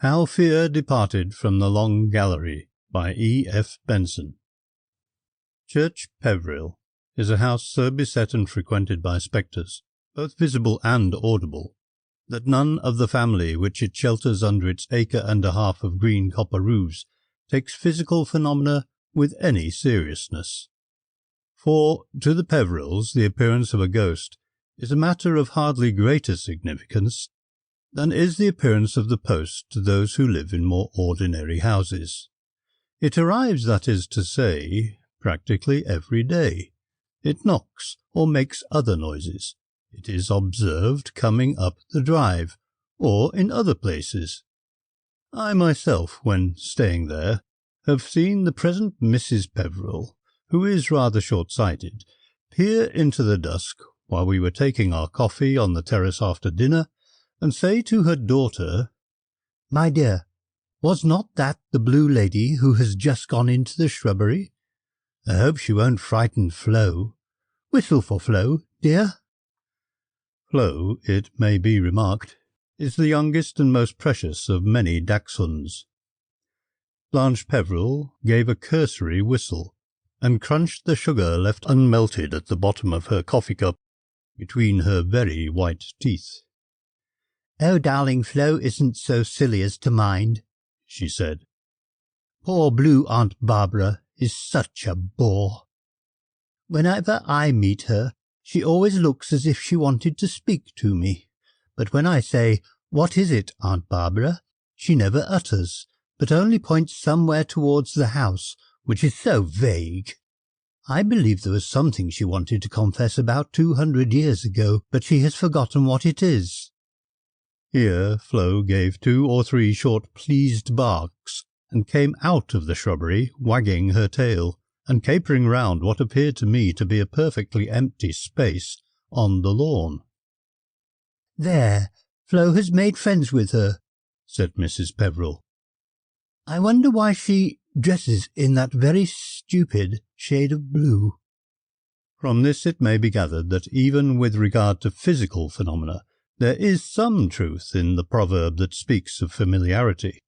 How Fear Departed from the Long Gallery by E. F. Benson. Church Peveril is a house so beset and frequented by spectres, both visible and audible, that none of the family which it shelters under its acre and a half of green copper roofs takes physical phenomena with any seriousness. For to the Peverils the appearance of a ghost is a matter of hardly greater significance than is the appearance of the post to those who live in more ordinary houses. It arrives, that is to say, practically every day. It knocks or makes other noises. It is observed coming up the drive, or in other places. I myself, when staying there, have seen the present Mrs. Peveril, who is rather short-sighted, peer into the dusk while we were taking our coffee on the terrace after dinner, and say to her daughter, "My dear, was not that the blue lady who has just gone into the shrubbery? I hope she won't frighten Flo. Whistle for Flo, dear." Flo, it may be remarked, is the youngest and most precious of many dachshunds. Blanche Peveril gave a cursory whistle, and crunched the sugar left unmelted at the bottom of her coffee-cup between her very white teeth. "Oh, darling, Flo isn't so silly as to mind," she said. "Poor blue Aunt Barbara is such a bore. Whenever I meet her, she always looks as if she wanted to speak to me, but when I say, 'What is it, Aunt Barbara?' she never utters, but only points somewhere towards the house, which is so vague. I believe there was something she wanted to confess about 200 years ago, but she has forgotten what it is." Here Flo gave 2 or 3 short pleased barks, and came out of the shrubbery, wagging her tail, and capering round what appeared to me to be a perfectly empty space on the lawn. "There, Flo has made friends with her," said Mrs. Peveril. "I wonder why she dresses in that very stupid shade of blue." From this it may be gathered that even with regard to physical phenomena, there is some truth in the proverb that speaks of familiarity.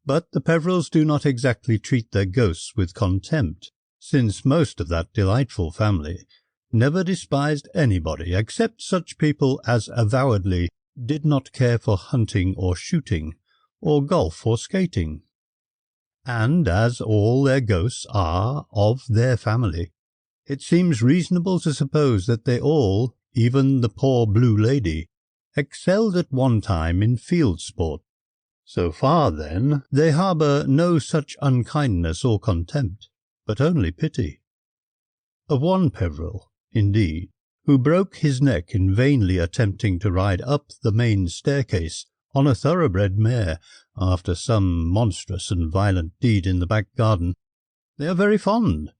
But the Peverils do not exactly treat their ghosts with contempt, since most of that delightful family never despised anybody except such people as avowedly did not care for hunting or shooting, or golf or skating. And as all their ghosts are of their family, it seems reasonable to suppose that they all, even the poor blue lady, excelled at one time in field sport. So far, then, they harbour no such unkindness or contempt, but only pity. Of one Peveril, indeed, who broke his neck in vainly attempting to ride up the main staircase on a thoroughbred mare after some monstrous and violent deed in the back garden, they are very fond,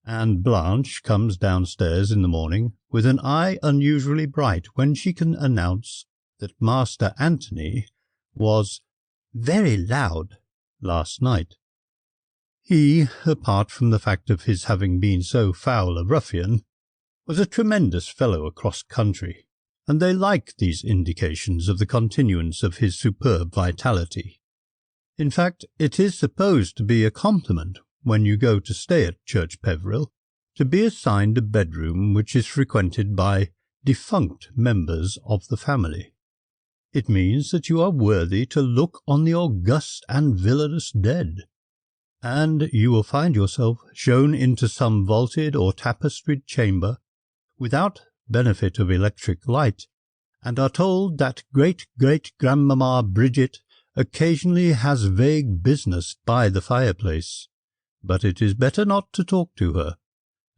and Blanche comes downstairs in the morning with an eye unusually bright when she can announce that Master Anthony was very loud last night. He, apart from the fact of his having been so foul a ruffian, was a tremendous fellow across country, and they like these indications of the continuance of his superb vitality. In fact, it is supposed to be a compliment when you go to stay at Church Peveril, to be assigned a bedroom which is frequented by defunct members of the family. It means that you are worthy to look on the august and villainous dead, and you will find yourself shown into some vaulted or tapestried chamber without benefit of electric light, and are told that great-great-grandmamma Bridget occasionally has vague business by the fireplace, but it is better not to talk to her,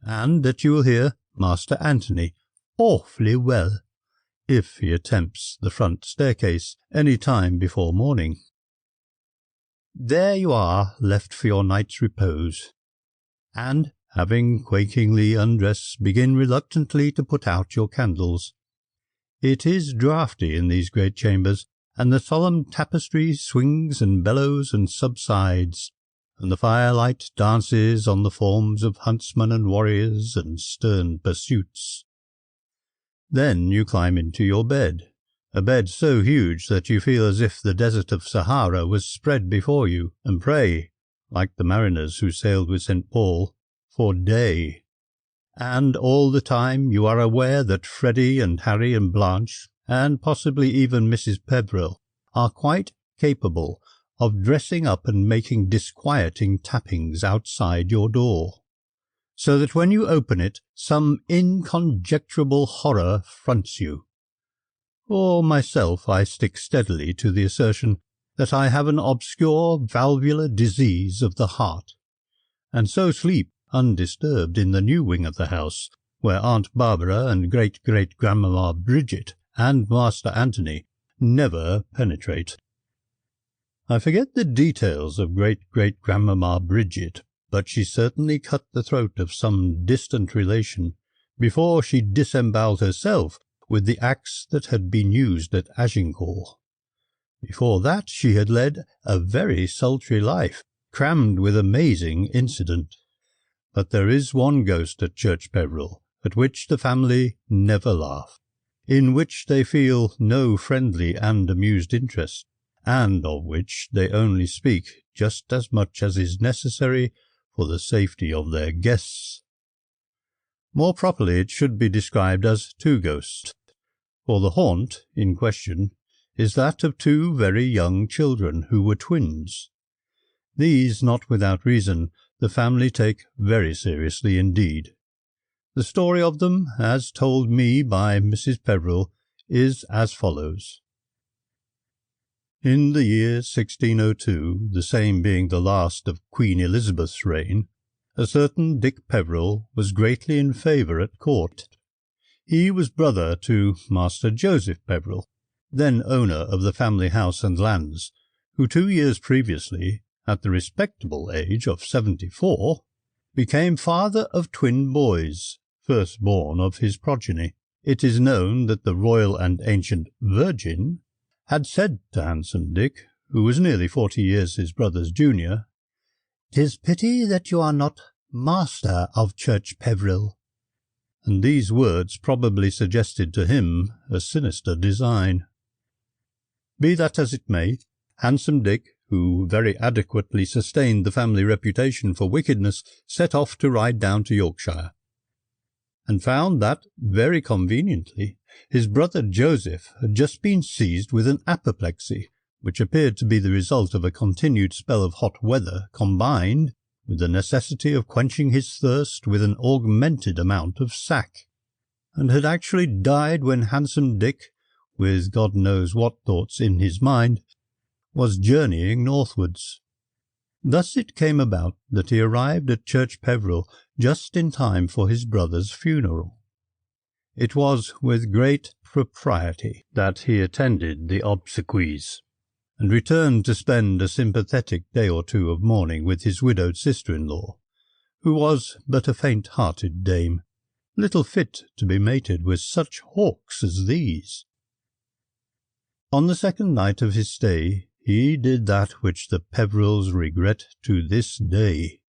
and that you will hear Master Anthony awfully well, if he attempts the front staircase any time before morning. There you are, left for your night's repose, and, having quakingly undressed, begin reluctantly to put out your candles. It is draughty in these great chambers, and the solemn tapestry swings and bellows and subsides, and the firelight dances on the forms of huntsmen and warriors and stern pursuits. Then you climb into your bed, a bed so huge that you feel as if the desert of Sahara was spread before you, and pray, like the mariners who sailed with St. Paul, for day. And all the time you are aware that Freddie and Harry and Blanche, and possibly even Mrs. Peveril, are quite capable of dressing up and making disquieting tappings outside your door, so that when you open it some inconjecturable horror fronts you. For myself, I stick steadily to the assertion that I have an obscure valvular disease of the heart, and so sleep undisturbed in the new wing of the house, where Aunt Barbara and great-great-grandmamma Bridget and Master Anthony never penetrate. I forget the details of great-great-grandmamma Bridget, but she certainly cut the throat of some distant relation before she disembowelled herself with the axe that had been used at Agincourt. Before that she had led a very sultry life, crammed with amazing incident. But there is one ghost at Church Peveril at which the family never laugh, in which they feel no friendly and amused interest, and of which they only speak just as much as is necessary for the safety of their guests. More properly it should be described as two ghosts, for the haunt in question is that of two very young children who were twins. These, not without reason, the family take very seriously indeed. The story of them, as told me by Mrs. Peveril, is as follows. In the year 1602, the same being the last of Queen Elizabeth's reign, a certain Dick Peveril was greatly in favour at court. He was brother to Master Joseph Peveril, then owner of the family house and lands, who 2 years previously, at the respectable age of 74, became father of twin boys, firstborn of his progeny. It is known that the royal and ancient Virgin had said to handsome Dick, who was nearly 40 years his brother's junior, "'Tis pity that you are not master of Church Peveril," and these words probably suggested to him a sinister design. Be that as it may, handsome Dick, who very adequately sustained the family reputation for wickedness, set off to ride down to Yorkshire, and found that, very conveniently, his brother Joseph had just been seized with an apoplexy, which appeared to be the result of a continued spell of hot weather, combined with the necessity of quenching his thirst with an augmented amount of sack, and had actually died when handsome Dick, with God knows what thoughts in his mind, was journeying northwards. Thus it came about that he arrived at Church Peveril just in time for his brother's funeral. It was with great propriety that he attended the obsequies, and returned to spend a sympathetic day or two of mourning with his widowed sister-in-law, who was but a faint-hearted dame, little fit to be mated with such hawks as these. On the second night of his stay he did that which the Peverils regret to this day.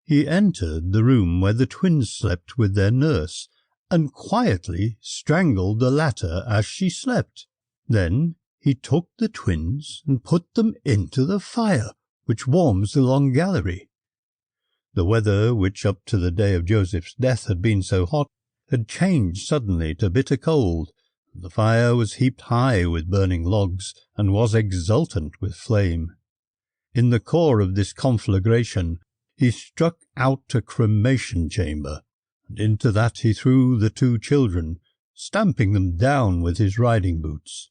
He entered the room where the twins slept with their nurse, and quietly strangled the latter as she slept. Then he took the twins and put them into the fire, which warms the long gallery. The weather, which up to the day of Joseph's death had been so hot, had changed suddenly to bitter cold. The fire was heaped high with burning logs, and was exultant with flame. In the core of this conflagration he struck out a cremation chamber, and into that he threw the two children, stamping them down with his riding boots.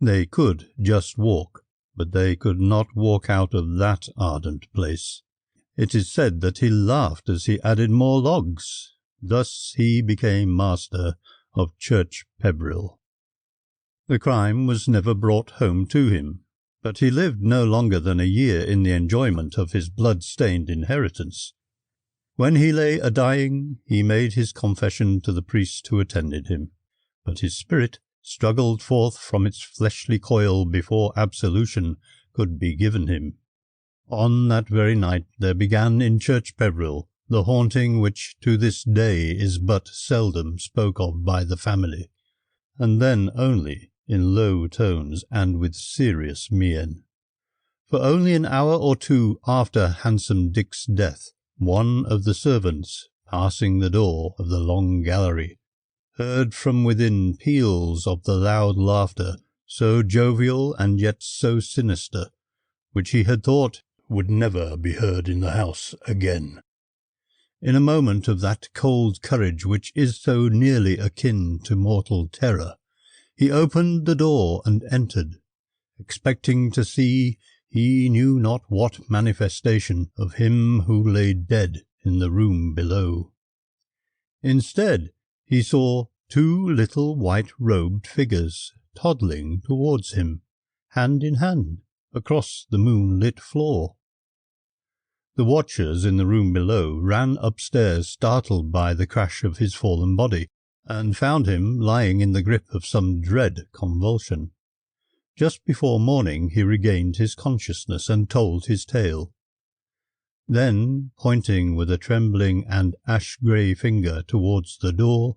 They could just walk, but they could not walk out of that ardent place. It is said that he laughed as he added more logs. Thus he became master of Church Peveril. The crime was never brought home to him, but he lived no longer than a year in the enjoyment of his blood-stained inheritance. When he lay a-dying, he made his confession to the priest who attended him, but his spirit struggled forth from its fleshly coil before absolution could be given him. On that very night there began in Church Peveril the haunting which to this day is but seldom spoke of by the family, and then only in low tones and with serious mien. For only an hour or two after handsome Dick's death, one of the servants, passing the door of the long gallery, heard from within peals of the loud laughter, so jovial and yet so sinister, which he had thought would never be heard in the house again. In a moment of that cold courage which is so nearly akin to mortal terror, he opened the door and entered, expecting to see he knew not what manifestation of him who lay dead in the room below. Instead, he saw two little white-robed figures toddling towards him, hand in hand, across the moonlit floor. The watchers in the room below ran upstairs startled by the crash of his fallen body, and found him lying in the grip of some dread convulsion. Just before morning he regained his consciousness and told his tale. Then, pointing with a trembling and ash-grey finger towards the door,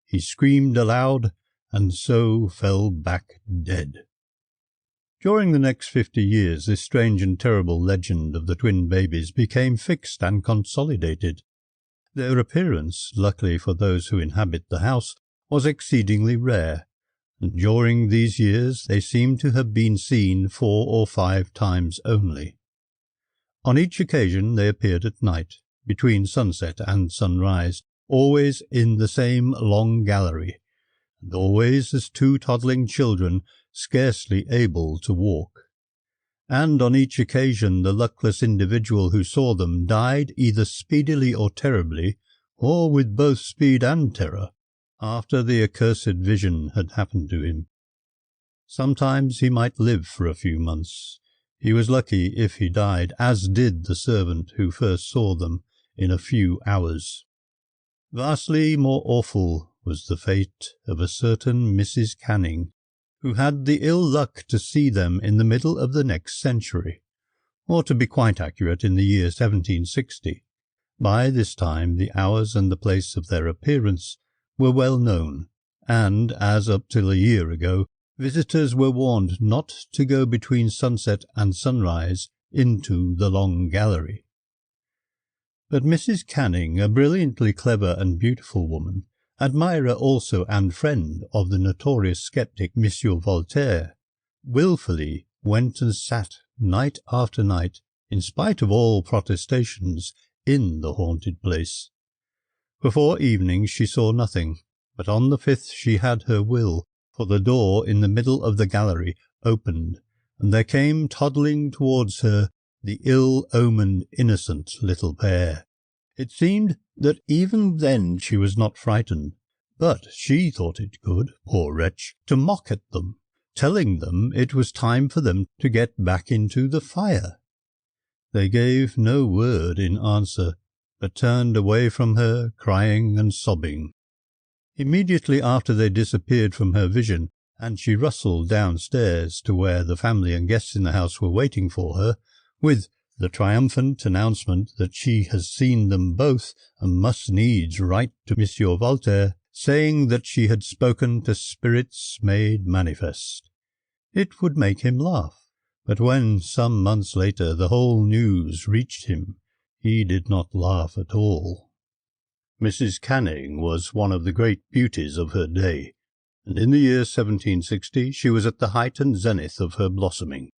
he screamed aloud, and so fell back dead. During the next 50 years this strange and terrible legend of the twin babies became fixed and consolidated. Their appearance, luckily for those who inhabit the house, was exceedingly rare, and during these years they seem to have been seen 4 or 5 times only. On each occasion they appeared at night, between sunset and sunrise, always in the same long gallery, and always as 2 toddling children scarcely able to walk. And on each occasion the luckless individual who saw them died either speedily or terribly, or with both speed and terror, after the accursed vision had happened to him. Sometimes he might live for a few months. He was lucky if he died, as did the servant who first saw them, in a few hours. Vastly more awful was the fate of a certain Mrs. Canning, who had the ill luck to see them in the middle of the next century, or to be quite accurate, in the year 1760. By this time the hours and the place of their appearance were well known, and, as up till a year ago, visitors were warned not to go between sunset and sunrise into the long gallery. But Mrs. Canning, a brilliantly clever and beautiful woman, admirer also and friend of the notorious sceptic Monsieur Voltaire, wilfully went and sat night after night, in spite of all protestations, in the haunted place. Before evening she saw nothing, but on the 5th she had her will, for the door in the middle of the gallery opened, and there came toddling towards her the ill-omened innocent little pair. It seemed that even then she was not frightened, but she thought it good, poor wretch, to mock at them, telling them it was time for them to get back into the fire. They gave no word in answer, but turned away from her, crying and sobbing. Immediately after they disappeared from her vision, and she rustled downstairs to where the family and guests in the house were waiting for her, with the triumphant announcement that she has seen them both and must needs write to Monsieur Voltaire, saying that she had spoken to spirits made manifest. It would make him laugh, but when some months later the whole news reached him, he did not laugh at all. Mrs. Canning was one of the great beauties of her day, and in the year 1760 she was at the height and zenith of her blossoming.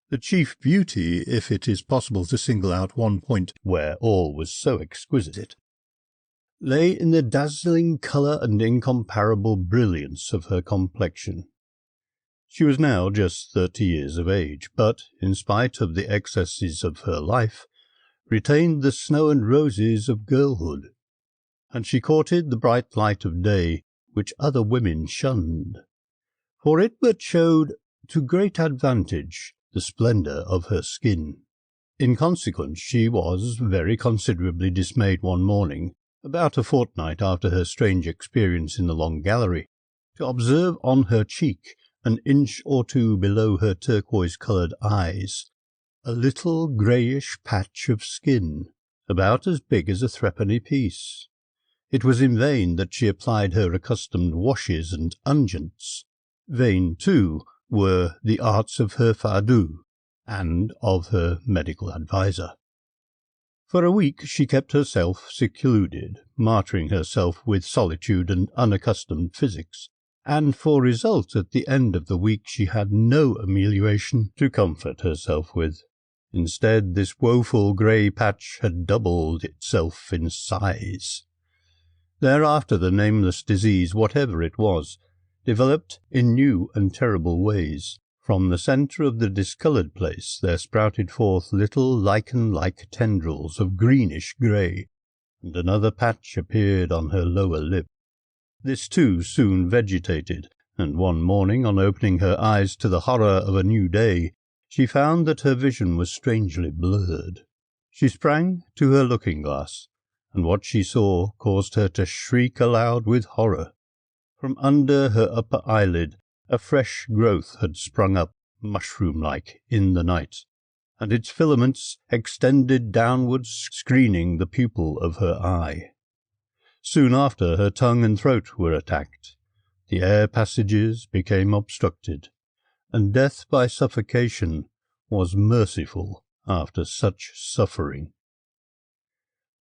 The chief beauty, if it is possible to single out one point where all was so exquisite, lay in the dazzling colour and incomparable brilliance of her complexion. She was now just 30 years of age, but, in spite of the excesses of her life, retained the snow and roses of girlhood, and she courted the bright light of day which other women shunned, for it but showed to great advantage the splendour of her skin. In consequence, she was very considerably dismayed one morning, about a fortnight after her strange experience in the long gallery, to observe on her cheek, an inch or 2 below her turquoise-coloured eyes, a little greyish patch of skin, about as big as a threepenny piece. It was in vain that she applied her accustomed washes and unguents. Vain, too, were the arts of her fardeau and of her medical adviser. For a week she kept herself secluded, martyring herself with solitude and unaccustomed physics, and for result at the end of the week she had no amelioration to comfort herself with. Instead, this woeful grey patch had doubled itself in size. Thereafter the nameless disease, whatever it was, developed in new and terrible ways. From the centre of the discoloured place there sprouted forth little lichen-like tendrils of greenish grey, and another patch appeared on her lower lip. This too soon vegetated, and one morning, on opening her eyes to the horror of a new day, she found that her vision was strangely blurred. She sprang to her looking-glass, and what she saw caused her to shriek aloud with horror. From under her upper eyelid a fresh growth had sprung up, mushroom-like, in the night, and its filaments extended downwards, screening the pupil of her eye. Soon after, her tongue and throat were attacked, the air passages became obstructed, and death by suffocation was merciful after such suffering.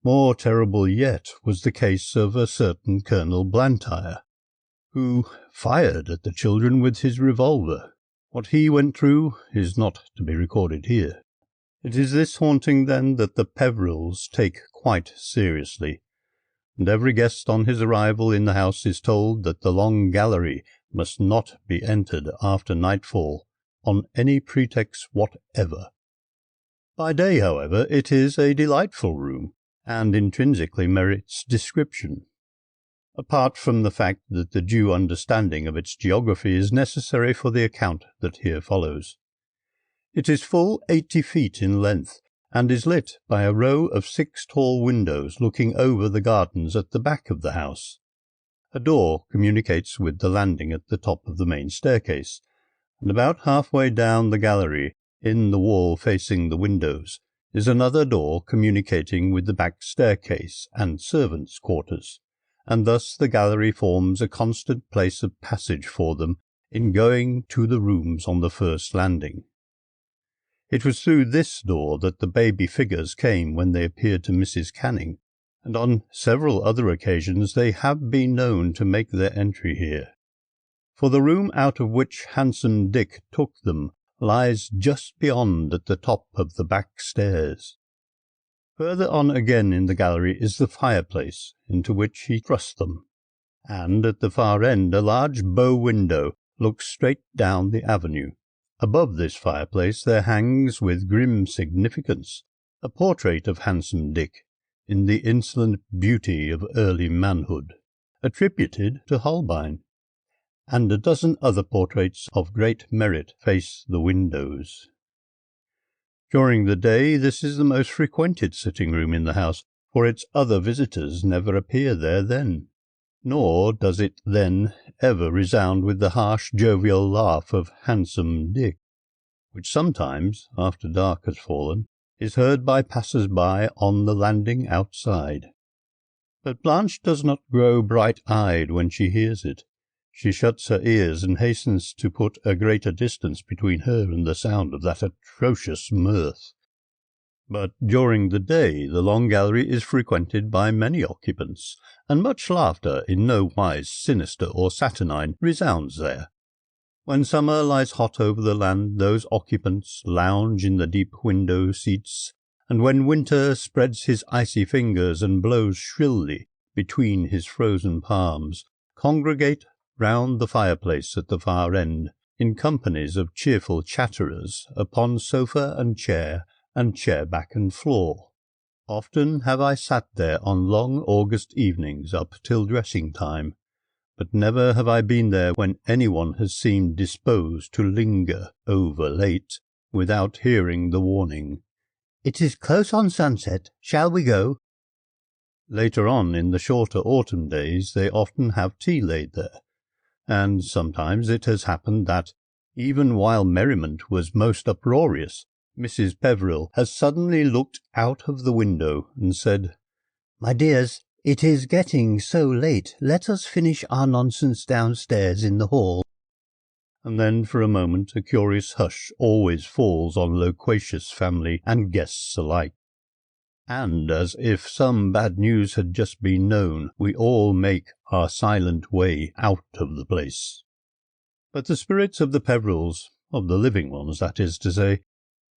More terrible yet was the case of a certain Colonel Blantyre, who fired at the children with his revolver. What he went through is not to be recorded here. It is this haunting, then, that the Peverils take quite seriously, and every guest on his arrival in the house is told that the long gallery must not be entered after nightfall on any pretext whatever. By day, however, it is a delightful room, and intrinsically merits description. Apart from the fact that the due understanding of its geography is necessary for the account that here follows. It is full 80 feet in length, and is lit by a row of 6 tall windows looking over the gardens at the back of the house. A door communicates with the landing at the top of the main staircase, and about halfway down the gallery, in the wall facing the windows, is another door communicating with the back staircase and servants' quarters, and thus the gallery forms a constant place of passage for them in going to the rooms on the first landing. It was through this door that the baby figures came when they appeared to Mrs. Canning, and on several other occasions they have been known to make their entry here. For the room out of which Handsome Dick took them lies just beyond at the top of the back stairs. Further on again in the gallery is the fireplace into which he thrust them, and at the far end a large bow window looks straight down the avenue. Above this fireplace there hangs with grim significance a portrait of Handsome Dick in the insolent beauty of early manhood, attributed to Holbein, and a dozen other portraits of great merit face the windows. During the day this is the most frequented sitting-room in the house, for its other visitors never appear there then, nor does it then ever resound with the harsh jovial laugh of Handsome Dick, which sometimes, after dark has fallen, is heard by passers-by on the landing outside. But Blanche does not grow bright-eyed when she hears it. She shuts her ears and hastens to put a greater distance between her and the sound of that atrocious mirth. But during the day the long gallery is frequented by many occupants, and much laughter, in no wise sinister or saturnine, resounds there. When summer lies hot over the land, those occupants lounge in the deep window seats, and when winter spreads his icy fingers and blows shrilly between his frozen palms, congregate round the fireplace at the far end, in companies of cheerful chatterers, upon sofa and chair back and floor. Often have I sat there on long August evenings up till dressing time, but never have I been there when anyone has seemed disposed to linger over late, without hearing the warning, "It is close on sunset, shall we go?" Later on, in the shorter autumn days, they often have tea laid there, and sometimes it has happened that, even while merriment was most uproarious, Mrs. Peveril has suddenly looked out of the window and said, "My dears, it is getting so late, let us finish our nonsense downstairs in the hall." and then for a moment a curious hush always falls on loquacious family and guests alike. And as if some bad news had just been known, we all make our silent way out of the place. But the spirits of the Peverils, of the living ones that is to say,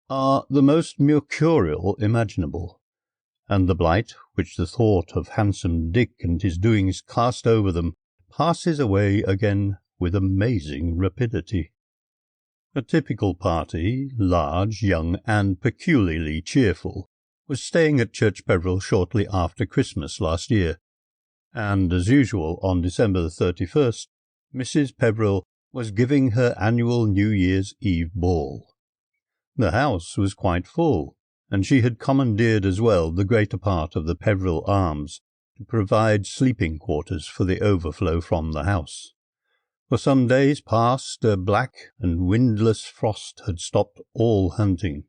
are the most mercurial imaginable, and the blight which the thought of handsome Dick and his doings cast over them passes away again with amazing rapidity. A typical party, large, young, and peculiarly cheerful, was staying at Church Peveril shortly after Christmas last year, and, as usual, on December the 31st, Mrs. Peveril was giving her annual New Year's Eve ball. The house was quite full, and she had commandeered as well the greater part of the Peveril Arms to provide sleeping quarters for the overflow from the house. For some days past a black and windless frost had stopped all hunting,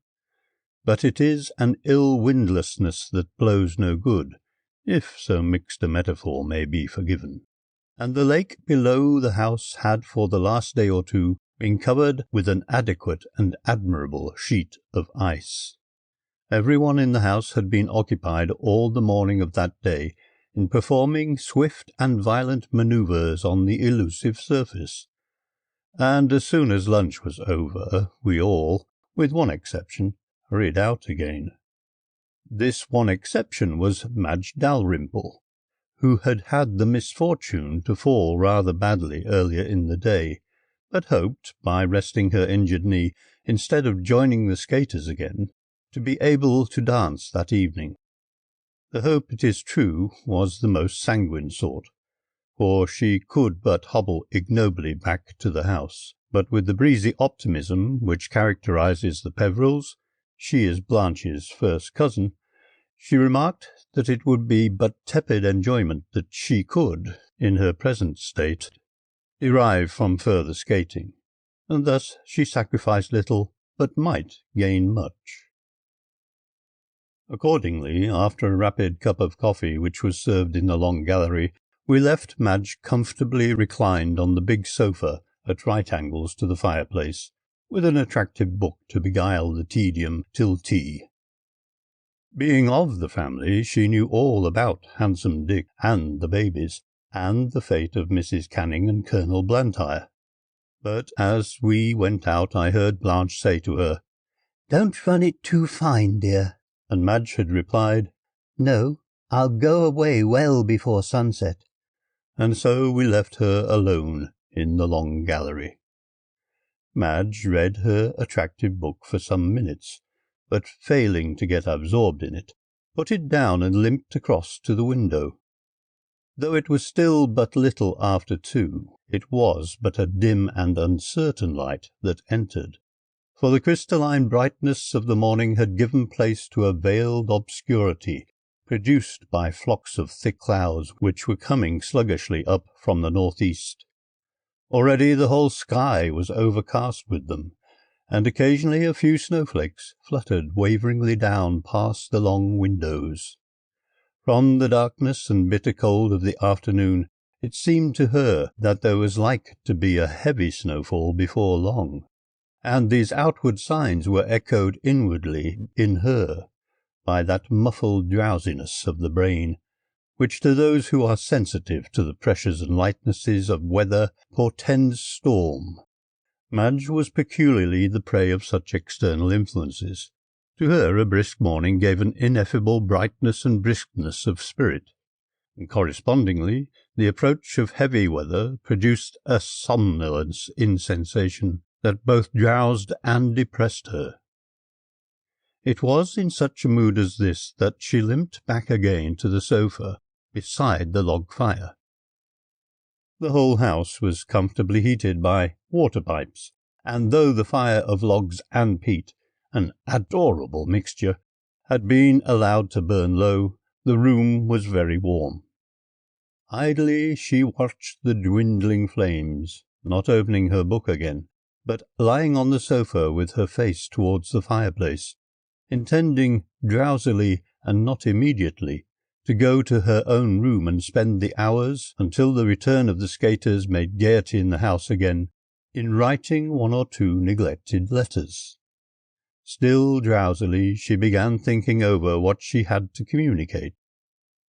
but it is an ill windlessness that blows no good, if so mixed a metaphor may be forgiven. And the lake below the house had for the last day or two been covered with an adequate and admirable sheet of ice. Everyone in the house had been occupied all the morning of that day in performing swift and violent manoeuvres on the elusive surface, and as soon as lunch was over, we all, with one exception, hurried out again. This one exception was Madge Dalrymple, who had had the misfortune to fall rather badly earlier in the day, but hoped, by resting her injured knee, instead of joining the skaters again, to be able to dance that evening. The hope, it is true, was the most sanguine sort, for she could but hobble ignobly back to the house, but with the breezy optimism which characterizes the Peverils, she is Blanche's first cousin, she remarked that it would be but tepid enjoyment that she could, in her present state, derive from further skating, and thus she sacrificed little, but might gain much. Accordingly, after a rapid cup of coffee which was served in the long gallery, we left Madge comfortably reclined on the big sofa at right angles to the fireplace, with an attractive book to beguile the tedium till tea. Being of the family, she knew all about handsome Dick and the babies, and the fate of Mrs. Canning and Colonel Blantyre. But as we went out I heard Blanche say to her, "Don't run it too fine, dear," and Madge had replied, "No, I'll go away well before sunset," and so we left her alone in the long gallery. Madge read her attractive book for some minutes, but failing to get absorbed in it, put it down and limped across to the window. Though it was still but little after 2, it was but a dim and uncertain light that entered, for the crystalline brightness of the morning had given place to a veiled obscurity produced by flocks of thick clouds which were coming sluggishly up from the northeast. Already the whole sky was overcast with them, and occasionally a few snowflakes fluttered waveringly down past the long windows. From the darkness and bitter cold of the afternoon, it seemed to her that there was like to be a heavy snowfall before long, and these outward signs were echoed inwardly in her by that muffled drowsiness of the brain, which to those who are sensitive to the pressures and lightnesses of weather portends storm. Madge was peculiarly the prey of such external influences. To her a brisk morning gave an ineffable brightness and briskness of spirit, and correspondingly the approach of heavy weather produced a somnolence in sensation that both drowsed and depressed her. It was in such a mood as this that she limped back again to the sofa beside the log fire. The whole house was comfortably heated by water-pipes, and though the fire of logs and peat, an adorable mixture, had been allowed to burn low, the room was very warm. Idly she watched the dwindling flames, not opening her book again, but lying on the sofa with her face towards the fireplace, intending drowsily and not immediately to go to her own room and spend the hours until the return of the skaters made gaiety in the house again, in writing one or two neglected letters. Still drowsily, she began thinking over what she had to communicate.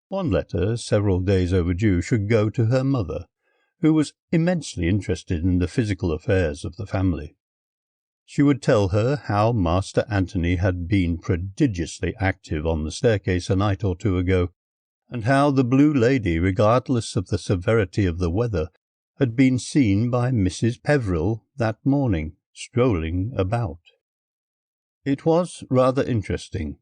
One letter, several days overdue, should go to her mother, who was immensely interested in the physical affairs of the family. She would tell her how Master Anthony had been prodigiously active on the staircase a night or two ago, and how the Blue Lady, regardless of the severity of the weather, had been seen by Mrs. Peveril that morning, strolling about. It was rather interesting.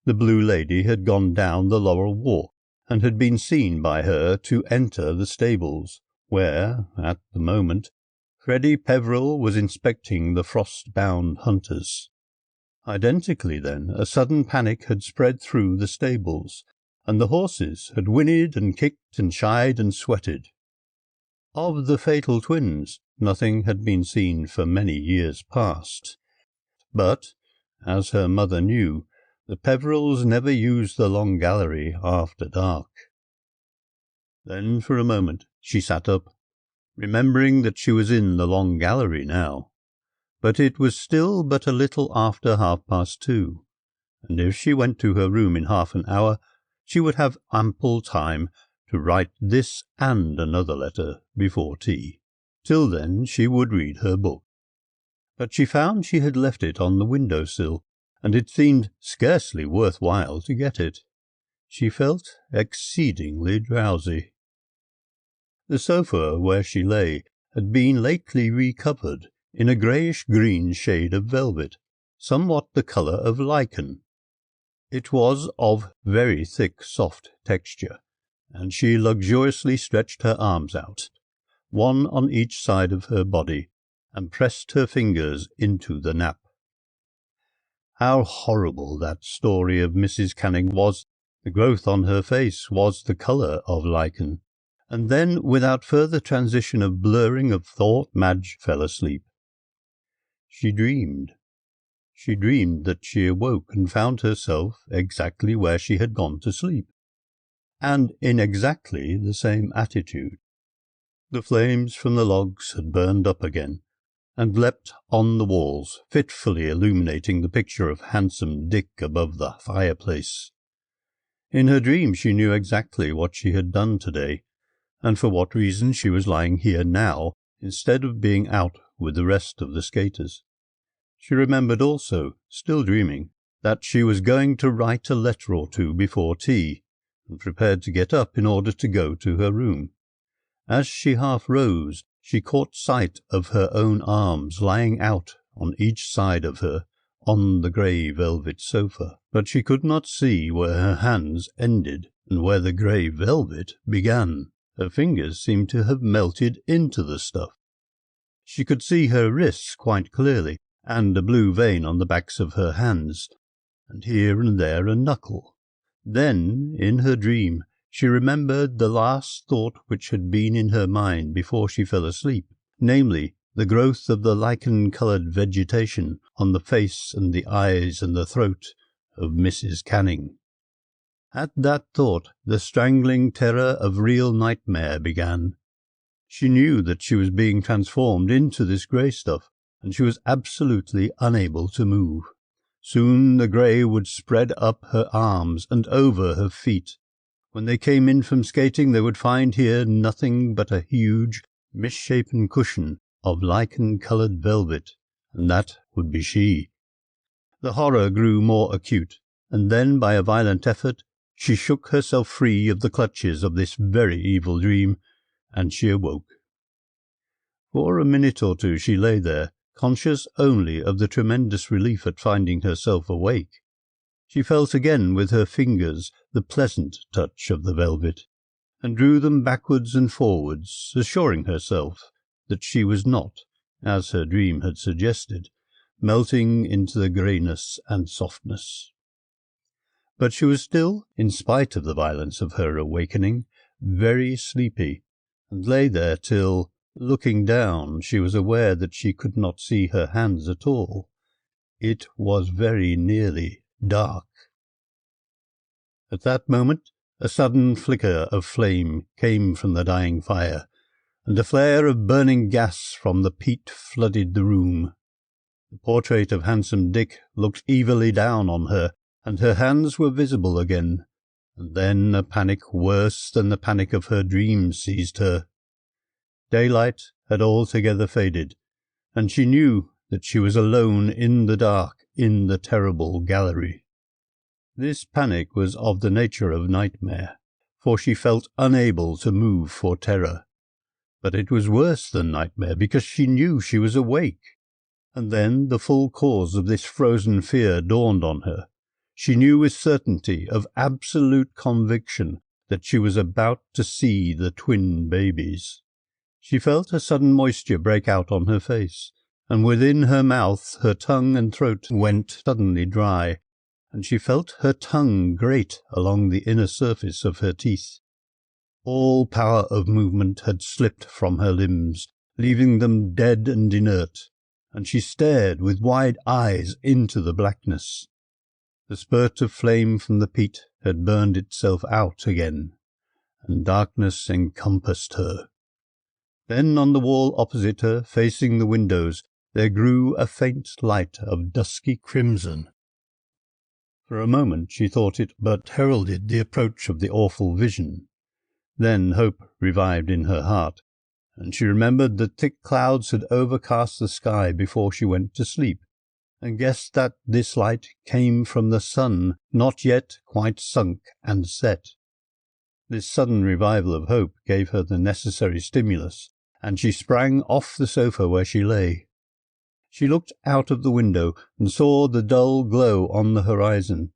The Blue Lady had gone down the Laurel Walk, and had been seen by her to enter the stables, where, at the moment, Freddie Peveril was inspecting the frost-bound hunters. Identically, then, a sudden panic had spread through the stables, and the horses had whinnied and kicked and shied and sweated. Of the fatal twins, nothing had been seen for many years past. But, as her mother knew, the Peverils never used the long gallery after dark. Then, for a moment, she sat up, remembering that she was in the long gallery now. But it was still but a little after 2:30, and if she went to her room in half an hour, she would have ample time to write this and another letter before tea. Till then she would read her book. But she found she had left it on the window-sill, and it seemed scarcely worth while to get it. She felt exceedingly drowsy. The sofa where she lay had been lately recovered in a greyish-green shade of velvet, somewhat the colour of lichen. It was of very thick, soft texture, and she luxuriously stretched her arms out, one on each side of her body, and pressed her fingers into the nap. How horrible that story of Mrs. Canning was! The growth on her face was the colour of lichen. And then, without further transition of blurring of thought, Madge fell asleep. She dreamed. She dreamed that she awoke and found herself exactly where she had gone to sleep, and in exactly the same attitude. The flames from the logs had burned up again, and leapt on the walls, fitfully illuminating the picture of handsome Dick above the fireplace. In her dream she knew exactly what she had done today, and for what reason she was lying here now, instead of being out with the rest of the skaters. She remembered also, still dreaming, that she was going to write a letter or two before tea, and prepared to get up in order to go to her room. As she half rose, she caught sight of her own arms lying out on each side of her on the grey velvet sofa, but she could not see where her hands ended and where the grey velvet began. Her fingers seemed to have melted into the stuff. She could see her wrists quite clearly, and a blue vein on the backs of her hands, and here and there a knuckle. Then, in her dream, she remembered the last thought which had been in her mind before she fell asleep, namely, the growth of the lichen-coloured vegetation on the face and the eyes and the throat of Mrs. Canning. At that thought, the strangling terror of real nightmare began. She knew that she was being transformed into this grey stuff, and she was absolutely unable to move. Soon the grey would spread up her arms and over her feet. When they came in from skating, they would find here nothing but a huge, misshapen cushion of lichen-coloured velvet, and that would be she. The horror grew more acute, and then, by a violent effort, she shook herself free of the clutches of this very evil dream, and she awoke. For a minute or two she lay there, conscious only of the tremendous relief at finding herself awake. She felt again with her fingers the pleasant touch of the velvet, and drew them backwards and forwards, assuring herself that she was not, as her dream had suggested, melting into the greyness and softness. But she was still, in spite of the violence of her awakening, very sleepy, and lay there till, looking down, she was aware that she could not see her hands at all. It was very nearly dark. At that moment a sudden flicker of flame came from the dying fire, and a flare of burning gas from the peat flooded the room. The portrait of handsome Dick looked evilly down on her, and her hands were visible again, and then a panic worse than the panic of her dreams seized her. Daylight had altogether faded, and she knew that she was alone in the dark in the terrible gallery. This panic was of the nature of nightmare, for she felt unable to move for terror. But it was worse than nightmare, because she knew she was awake. And then the full cause of this frozen fear dawned on her. She knew with certainty of absolute conviction that she was about to see the twin babies. She felt a sudden moisture break out on her face, and within her mouth her tongue and throat went suddenly dry, and she felt her tongue grate along the inner surface of her teeth. All power of movement had slipped from her limbs, leaving them dead and inert, and she stared with wide eyes into the blackness. The spurt of flame from the peat had burned itself out again, and darkness encompassed her. Then on the wall opposite her, facing the windows, there grew a faint light of dusky crimson. For a moment she thought it but heralded the approach of the awful vision. Then hope revived in her heart, and she remembered that thick clouds had overcast the sky before she went to sleep, and guessed that this light came from the sun, not yet quite sunk and set. This sudden revival of hope gave her the necessary stimulus, and she sprang off the sofa where she lay. She looked out of the window and saw the dull glow on the horizon,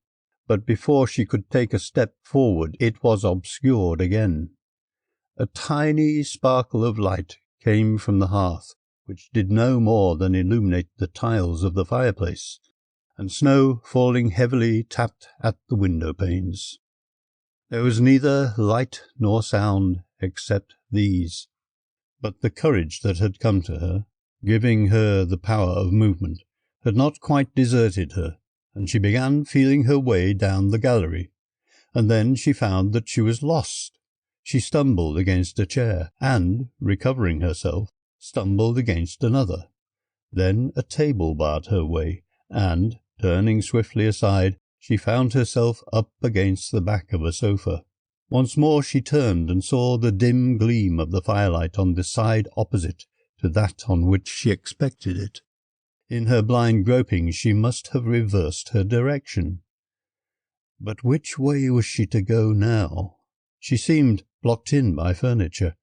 but before she could take a step forward it was obscured again. A tiny sparkle of light came from the hearth, which did no more than illuminate the tiles of the fireplace, and snow falling heavily tapped at the window-panes. There was neither light nor sound except these, but the courage that had come to her, giving her the power of movement, had not quite deserted her, and she began feeling her way down the gallery, and then she found that she was lost. She stumbled against a chair, and, recovering herself, stumbled against another. Then a table barred her way, and, turning swiftly aside, she found herself up against the back of a sofa. Once more she turned and saw the dim gleam of the firelight on the side opposite to that on which she expected it. In her blind groping she must have reversed her direction. But which way was she to go now? She seemed blocked in by furniture,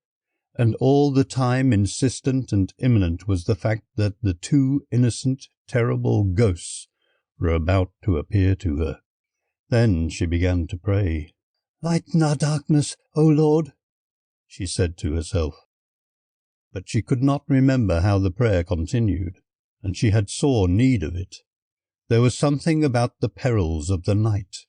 and all the time insistent and imminent was the fact that the two innocent, terrible ghosts were about to appear to her. Then she began to pray. "Lighten our darkness, O Lord," she said to herself. But she could not remember how the prayer continued, and she had sore need of it. There was something about the perils of the night.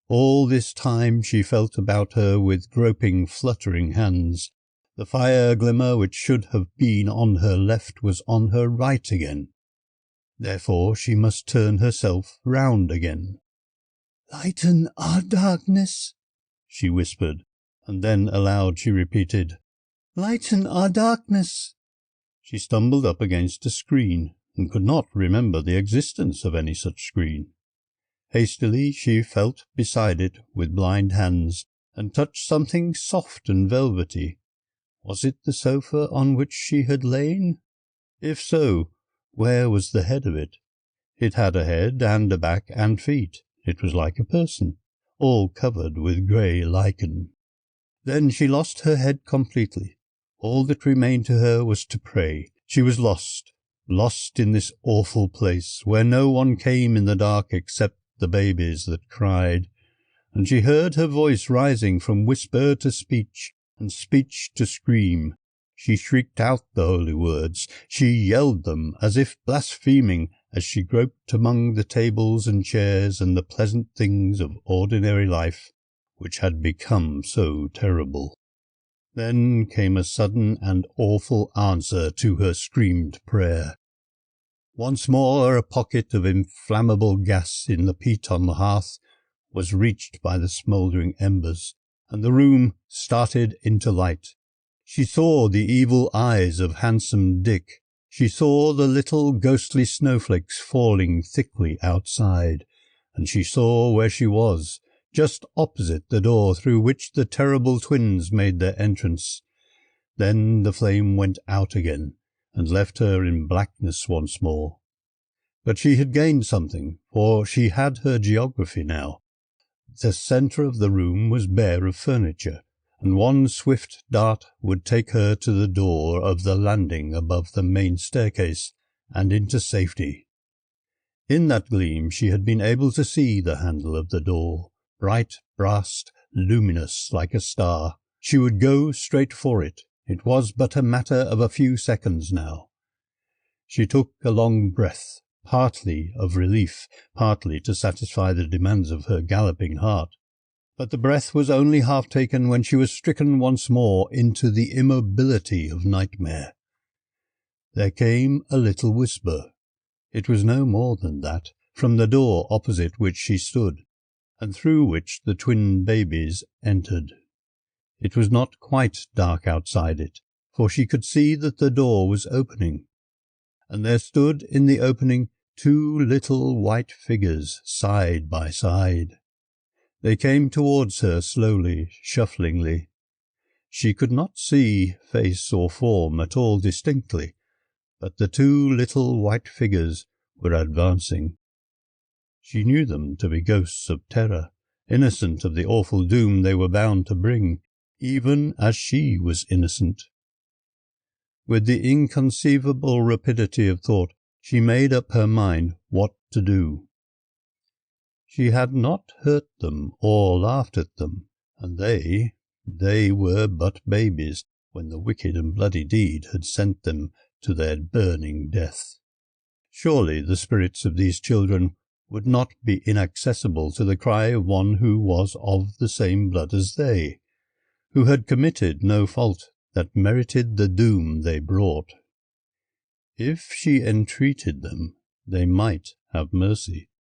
All this time she felt about her with groping, fluttering hands. The fire glimmer which should have been on her left was on her right again. Therefore she must turn herself round again. "Lighten our darkness," she whispered, and then aloud she repeated, "Lighten our darkness." She stumbled up against a screen, and could not remember the existence of any such screen. Hastily she felt beside it with blind hands, and touched something soft and velvety. Was it the sofa on which she had lain? If so, where was the head of it? It had a head and a back and feet. It was like a person, all covered with grey lichen. Then she lost her head completely. All that remained to her was to pray. She was lost in this awful place, where no one came in the dark except the babies that cried, and she heard her voice rising from whisper to speech, and speech to scream. She shrieked out the holy words. She yelled them as if blaspheming, as she groped among the tables and chairs and the pleasant things of ordinary life, which had become so terrible. Then came a sudden and awful answer to her screamed prayer. Once more a pocket of inflammable gas in the peat on the hearth was reached by the smouldering embers, and the room started into light. She saw the evil eyes of handsome Dick. She saw the little ghostly snowflakes falling thickly outside, and she saw where she was, just opposite the door through which the terrible twins made their entrance. Then the flame went out again, and left her in blackness once more. But she had gained something, for she had her geography now. The centre of the room was bare of furniture, and one swift dart would take her to the door of the landing above the main staircase, and into safety. In that gleam she had been able to see the handle of the door, bright, brassed, luminous like a star. She would go straight for it. It was but a matter of a few seconds now. She took a long breath, partly of relief, partly to satisfy the demands of her galloping heart. But the breath was only half taken when she was stricken once more into the immobility of nightmare. There came a little whisper. It was no more than that, from the door opposite which she stood, and through which the twin babies entered. It was not quite dark outside it, for she could see that the door was opening, and there stood in the opening 2 little white figures side by side. They came towards her slowly, shufflingly. She could not see face or form at all distinctly, but the 2 little white figures were advancing. She knew them to be ghosts of terror, innocent of the awful doom they were bound to bring, even as she was innocent. With the inconceivable rapidity of thought, she made up her mind what to do. She had not hurt them or laughed at them, and they were but babies when the wicked and bloody deed had sent them to their burning death. Surely the spirits of these children would not be inaccessible to the cry of one who was of the same blood as they, who had committed no fault that merited the doom they brought. If she entreated them, they might have mercy.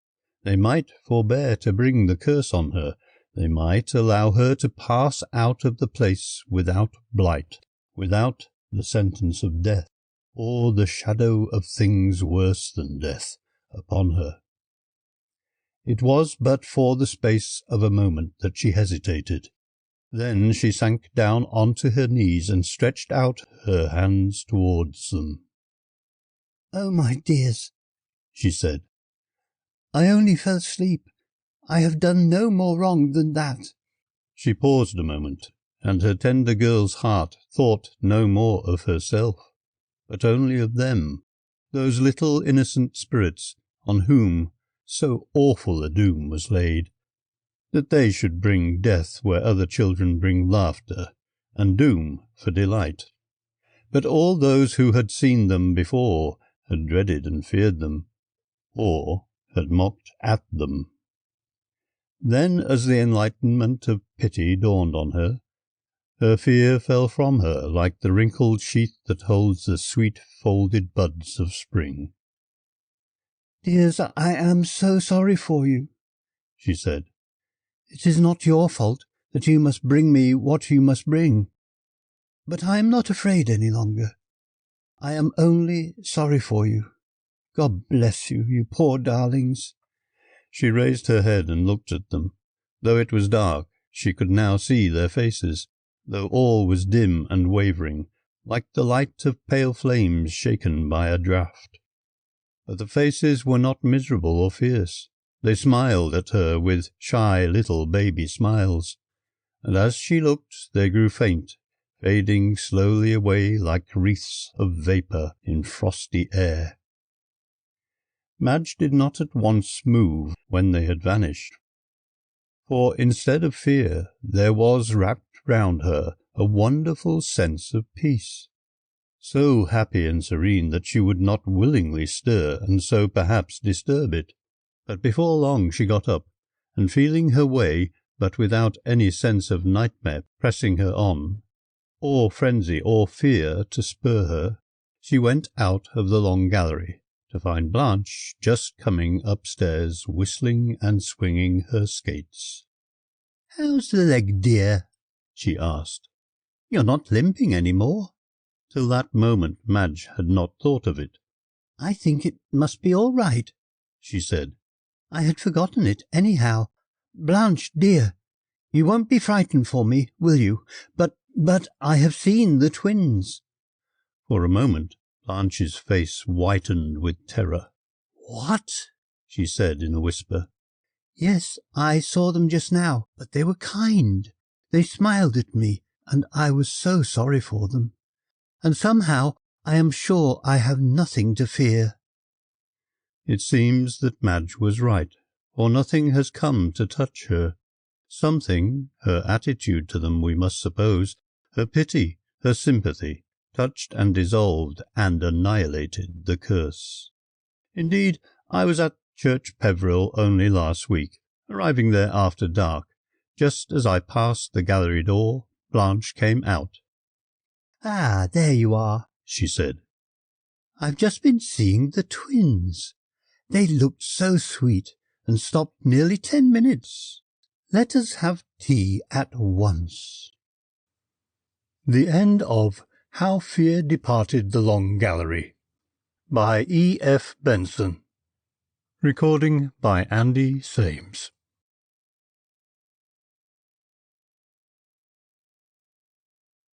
They might forbear to bring the curse on her. They might allow her to pass out of the place without blight, without the sentence of death, or the shadow of things worse than death upon her. It was but for the space of a moment that she hesitated. Then she sank down onto her knees and stretched out her hands towards them. "Oh, my dears," she said, "I only fell asleep. I have done no more wrong than that." She paused a moment, and her tender girl's heart thought no more of herself, but only of them, those little innocent spirits on whom so awful a doom was laid, that they should bring death where other children bring laughter, and doom for delight. But all those who had seen them before had dreaded and feared them, or had mocked at them. Then, as the enlightenment of pity dawned on her, her fear fell from her like the wrinkled sheath that holds the sweet folded buds of spring. "Dears, I am so sorry for you," she said. "It is not your fault that you must bring me what you must bring. But I am not afraid any longer. I am only sorry for you. God bless you, you poor darlings." She raised her head and looked at them. Though it was dark, she could now see their faces, though all was dim and wavering, like the light of pale flames shaken by a draught. But the faces were not miserable or fierce. They smiled at her with shy little baby smiles, and as she looked they grew faint, fading slowly away like wreaths of vapour in frosty air. Madge did not at once move when they had vanished, for instead of fear there was wrapped round her a wonderful sense of peace, so happy and serene that she would not willingly stir and so perhaps disturb it. But before long she got up, and feeling her way, but without any sense of nightmare pressing her on, or frenzy or fear to spur her, she went out of the long gallery, to find Blanche just coming upstairs whistling and swinging her skates. "How's the leg, dear?" she asked. You're not limping any more." Till that moment Madge had not thought of it. "I think it must be all right," she said. "I had forgotten it, anyhow. Blanche, dear, you won't be frightened for me, will you? But I have seen the twins." For a moment Blanche's face whitened with terror. "What?" she said in a whisper. "Yes, I saw them just now, but they were kind. They smiled at me, and I was so sorry for them. And somehow I am sure I have nothing to fear." It seems that Madge was right, for nothing has come to touch her. Something, her attitude to them we must suppose, her pity, her sympathy, touched and dissolved and annihilated the curse. Indeed, I was at Church Peveril only last week, arriving there after dark. Just as I passed the gallery door, Blanche came out. "Ah, there you are," she said. "I've just been seeing the twins. They looked so sweet and stopped nearly 10 minutes. Let us have tea at once." The end of How Fear Departed the Long Gallery by E. F. Benson. Recording by Andy Sames.